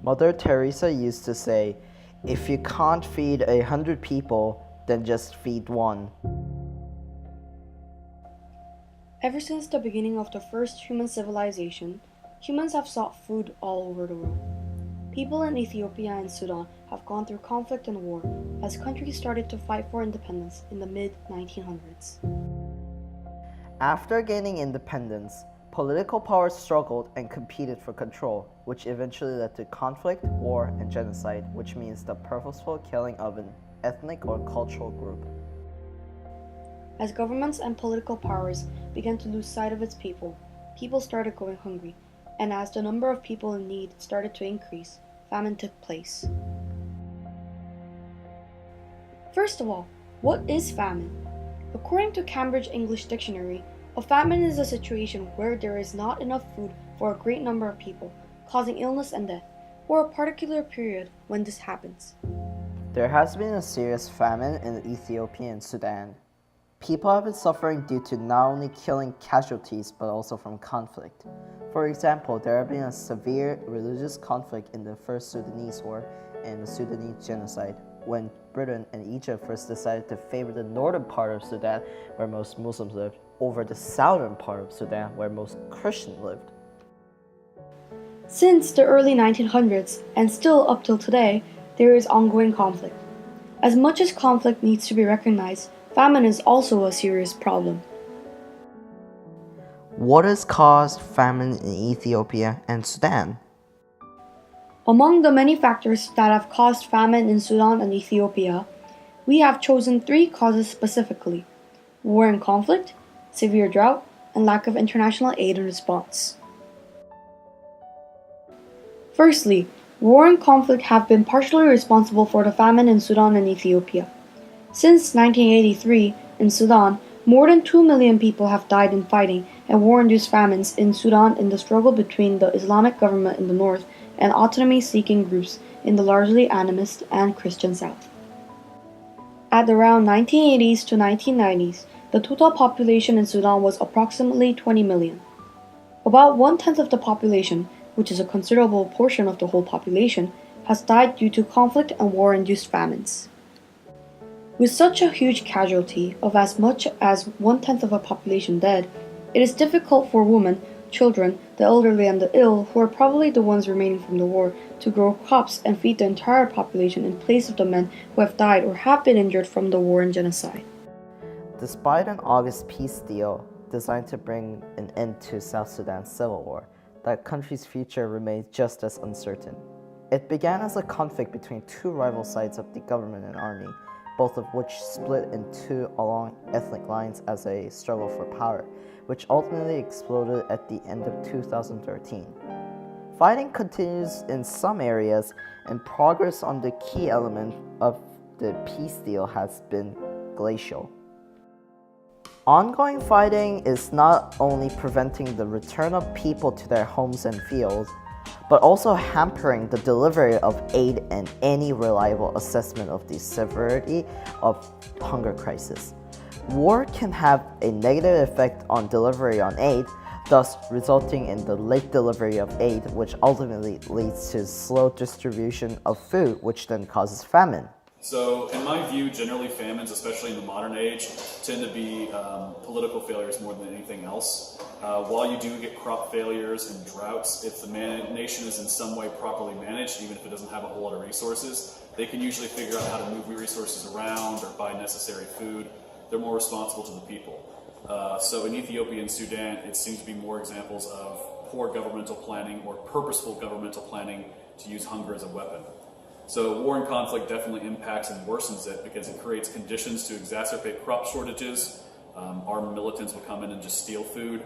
Mother Teresa used to say, if you can't feed 100 people, then just feed one. Ever since the beginning of the first human civilization, humans have sought food all over the world. People in Ethiopia and Sudan have gone through conflict and war as countries started to fight for independence in the mid-1900s. After gaining independence, political powers struggled and competed for control, which eventually led to conflict, war, and genocide, which means the purposeful killing of an ethnic or cultural group. As governments and political powers began to lose sight of its people, people started going hungry, and as the number of people in need started to increase, famine took place. First of all, what is famine? According to Cambridge English Dictionary, a famine is a situation where there is not enough food for a great number of people, causing illness and death, or a particular period when this happens. There has been a serious famine in Ethiopia and Sudan. People have been suffering due to not only killing casualties but also from conflict. For example, there have been a severe religious conflict in the First Sudanese War and the Sudanese Genocide, when Britain and Egypt first decided to favor the northern part of Sudan, where most Muslims lived, over the southern part of Sudan, where most Christians lived. Since the early 1900s, and still up till today, there is ongoing conflict. As much as conflict needs to be recognized, famine is also a serious problem. What has caused famine in Ethiopia and Sudan? Among the many factors that have caused famine in Sudan and Ethiopia, we have chosen 3 causes specifically: war and conflict, severe drought, and lack of international aid and response. Firstly, war and conflict have been partially responsible for the famine in Sudan and Ethiopia. Since 1983, in Sudan, more than 2 million people have died in fighting and war-induced famines in Sudan in the struggle between the Islamic government in the north and autonomy-seeking groups in the largely animist and Christian south. At around 1980s to 1990s, the total population in Sudan was approximately 20 million. About 1/10 of the population, which is a considerable portion of the whole population, has died due to conflict and war-induced famines. With such a huge casualty of as much as 1/10 of a population dead, it is difficult for women, children, the elderly, and the ill, who are probably the ones remaining from the war, to grow crops and feed the entire population in place of the men who have died or have been injured from the war and genocide. Despite an August peace deal designed to bring an end to South Sudan's civil war, that country's future remains just as uncertain. It began as a conflict between 2 rival sides of the government and army, both of which split into along ethnic lines as a struggle for power, which ultimately exploded at the end of 2013. Fighting continues in some areas, and progress on the key element of the peace deal has been glacial. Ongoing fighting is not only preventing the return of people to their homes and fields, but also hampering the delivery of aid and any reliable assessment of the severity of hunger crisis. War can have a negative effect on delivery on aid, thus resulting in the late delivery of aid, which ultimately leads to slow distribution of food, which then causes famine. So, in my view, generally famines, especially in the modern age, tend to be political failures more than anything else. While you do get crop failures and droughts, if the nation is in some way properly managed, even if it doesn't have a whole lot of resources, they can usually figure out how to move resources around or buy necessary food. They're more responsible to the people. So in Ethiopia and Sudan, it seems to be more examples of poor governmental planning or purposeful governmental planning to use hunger as a weapon. So war and conflict definitely impacts and worsens it because it creates conditions to exacerbate crop shortages. Armed militants will come in and just steal food.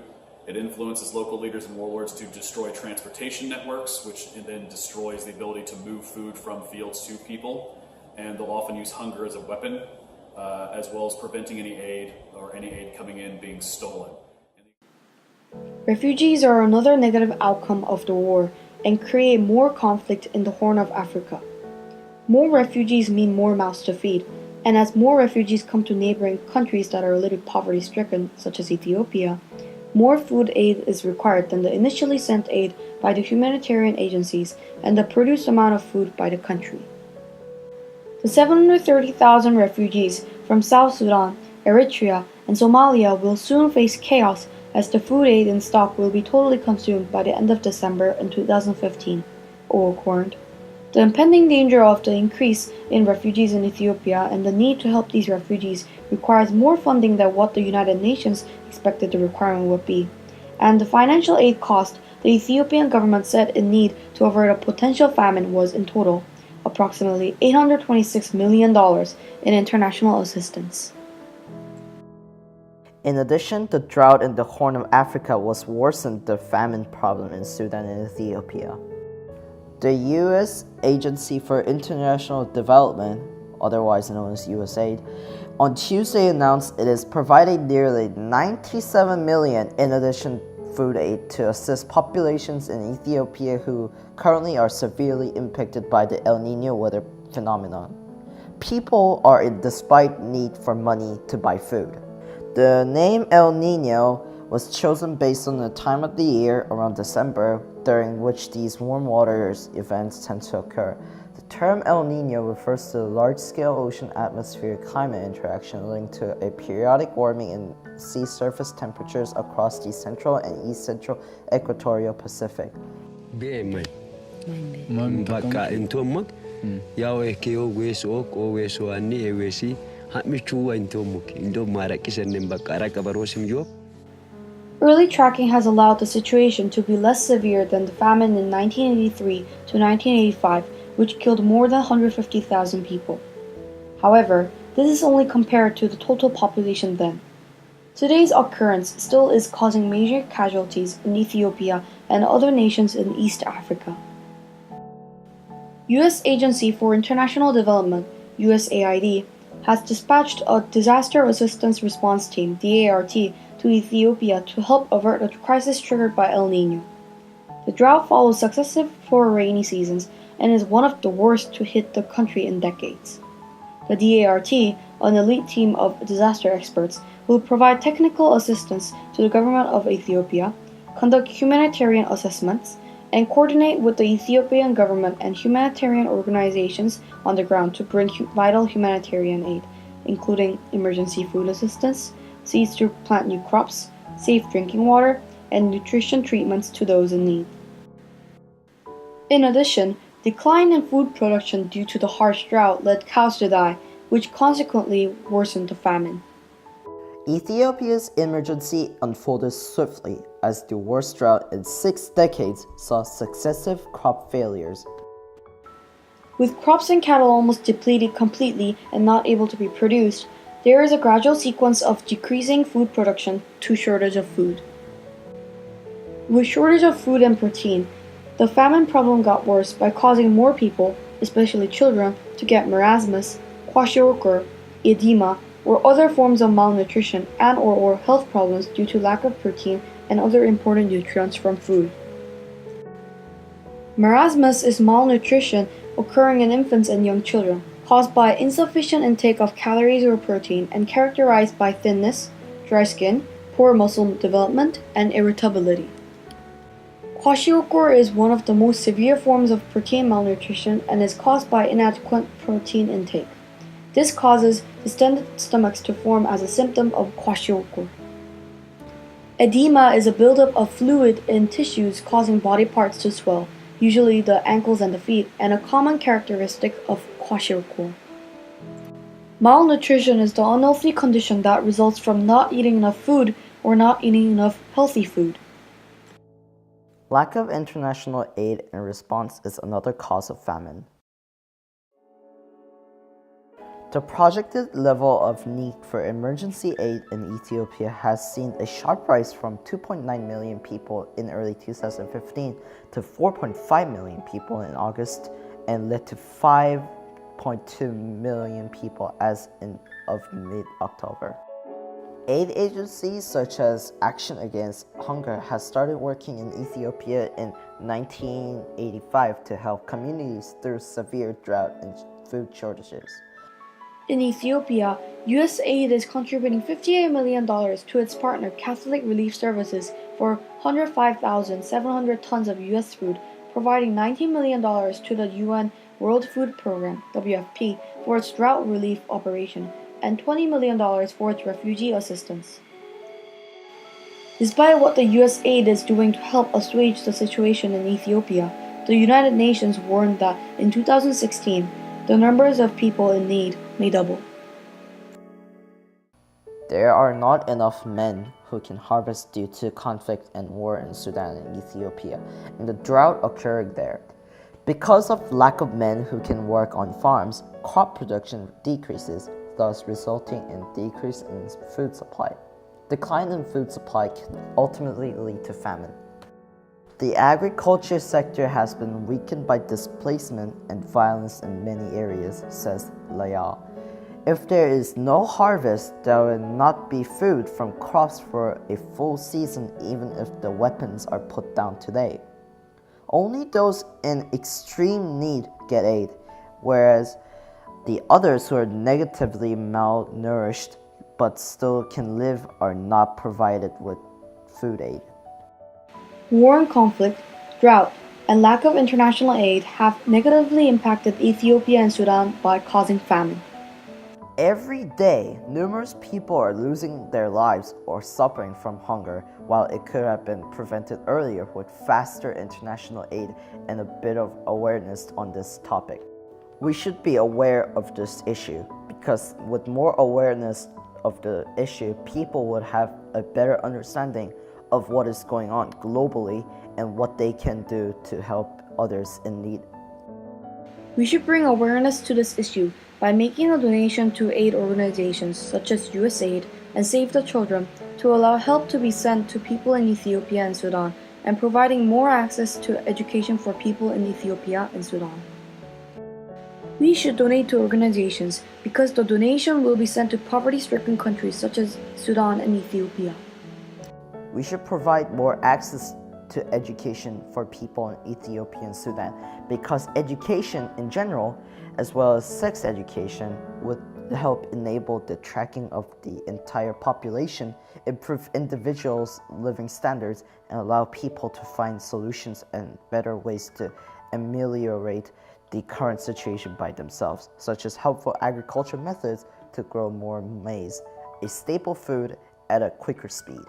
It influences local leaders and warlords to destroy transportation networks, which then destroys the ability to move food from fields to people. And they'll often use hunger as a weapon, as well as preventing any aid or any aid coming in being stolen. Refugees are another negative outcome of the war and create more conflict in the Horn of Africa. More refugees mean more mouths to feed, and as more refugees come to neighboring countries that are a little poverty-stricken, such as Ethiopia, more food aid is required than the initially sent aid by the humanitarian agencies and the produced amount of food by the country. The 730,000 refugees from South Sudan, Eritrea, and Somalia will soon face chaos as the food aid in stock will be totally consumed by the end of December in 2015, OWO warned. The impending danger of the increase in refugees in Ethiopia and the need to help these refugees requires more funding than what the United Nations expected the requirement would be. And the financial aid cost the Ethiopian government said it need to avert a potential famine was in total approximately $826 million in international assistance. In addition, the drought in the Horn of Africa was worsened the famine problem in Sudan and Ethiopia. The U.S. Agency for International Development, otherwise known as USAID, on Tuesday announced it is providing nearly $97 million in addition food aid to assist populations in Ethiopia who currently are severely impacted by the El Niño weather phenomenon. People are in desperate need for money to buy food. The name El Niño was chosen based on the time of the year around December, during which these warm water events tend to occur. The term El Niño refers to the large-scale ocean atmospheric climate interaction linked to a periodic warming in sea surface temperatures across the central and east central equatorial Pacific. Early tracking has allowed the situation to be less severe than the famine in 1983 to 1985, which killed more than 150,000 people. However, this is only compared to the total population then. Today's occurrence still is causing major casualties in Ethiopia and other nations in East Africa. U.S. Agency for International Development, USAID, has dispatched a Disaster Assistance Response Team, DART, to Ethiopia to help avert a crisis triggered by El Niño. The drought follows successive poor rainy seasons and is one of the worst to hit the country in decades. The DART, an elite team of disaster experts, will provide technical assistance to the government of Ethiopia, conduct humanitarian assessments, and coordinate with the Ethiopian government and humanitarian organizations on the ground to bring vital humanitarian aid, including emergency food assistance, seeds to plant new crops, safe drinking water, and nutrition treatments to those in need. In addition, decline in food production due to the harsh drought led cows to die, which consequently worsened the famine. Ethiopia's emergency unfolded swiftly as the worst drought in 6 decades saw successive crop failures. With crops and cattle almost depleted completely and not able to be produced, there is a gradual sequence of decreasing food production to shortage of food. With shortage of food and protein, the famine problem got worse by causing more people, especially children, to get marasmus, kwashiorkor, edema, or other forms of malnutrition and/or health problems due to lack of protein and other important nutrients from food. Marasmus is malnutrition occurring in infants and young children, caused by insufficient intake of calories or protein and characterized by thinness, dry skin, poor muscle development, and irritability. Kwashiorkor is one of the most severe forms of protein malnutrition and is caused by inadequate protein intake. This causes distended stomachs to form as a symptom of kwashiorkor. Edema is a buildup of fluid in tissues causing body parts to swell, usually the ankles and the feet, and a common characteristic of kwashiorkor. Malnutrition is the unhealthy condition that results from not eating enough food or not eating enough healthy food. Lack of international aid and response is another cause of famine. The projected level of need for emergency aid in Ethiopia has seen a sharp rise from 2.9 million people in early 2015 to 4.5 million people in August and led to 5.2 million people as of mid-October. Aid agencies such as Action Against Hunger has started working in Ethiopia in 1985 to help communities through severe drought and food shortages. In Ethiopia, USAID is contributing $58 million to its partner Catholic Relief Services for 105,700 tons of U.S. food, providing $19 million to the UN World Food Program (WFP) for its drought relief operation, and $20 million for its refugee assistance. Despite what the USAID is doing to help assuage the situation in Ethiopia, the United Nations warned that in 2016, the numbers of people in need may double. There are not enough men who can harvest due to conflict and war in Sudan and Ethiopia, and the drought occurred there. Because of lack of men who can work on farms, crop production decreases, thus resulting in decrease in food supply. Decline in food supply can ultimately lead to famine. The agriculture sector has been weakened by displacement and violence in many areas, says Layal. If there is no harvest, there will not be food from crops for a full season even if the weapons are put down today. Only those in extreme need get aid, whereas the others who are negatively malnourished but still can live are not provided with food aid. War and conflict, drought, and lack of international aid have negatively impacted Ethiopia and Sudan by causing famine. Every day, numerous people are losing their lives or suffering from hunger, while it could have been prevented earlier with faster international aid and a bit of awareness on this topic. We should be aware of this issue, because with more awareness of the issue, people would have a better understanding of what is going on globally and what they can do to help others in need. We should bring awareness to this issue by making a donation to aid organizations such as USAID and Save the Children to allow help to be sent to people in Ethiopia and Sudan, and providing more access to education for people in Ethiopia and Sudan. We should donate to organizations because the donation will be sent to poverty-stricken countries such as Sudan and Ethiopia. We should provide more access to education for people in Ethiopia and Sudan, because education in general, as well as sex education, would help enable the tracking of the entire population, improve individuals' living standards, and allow people to find solutions and better ways to ameliorate the current situation by themselves, such as helpful agriculture methods to grow more maize, a staple food, at a quicker speed.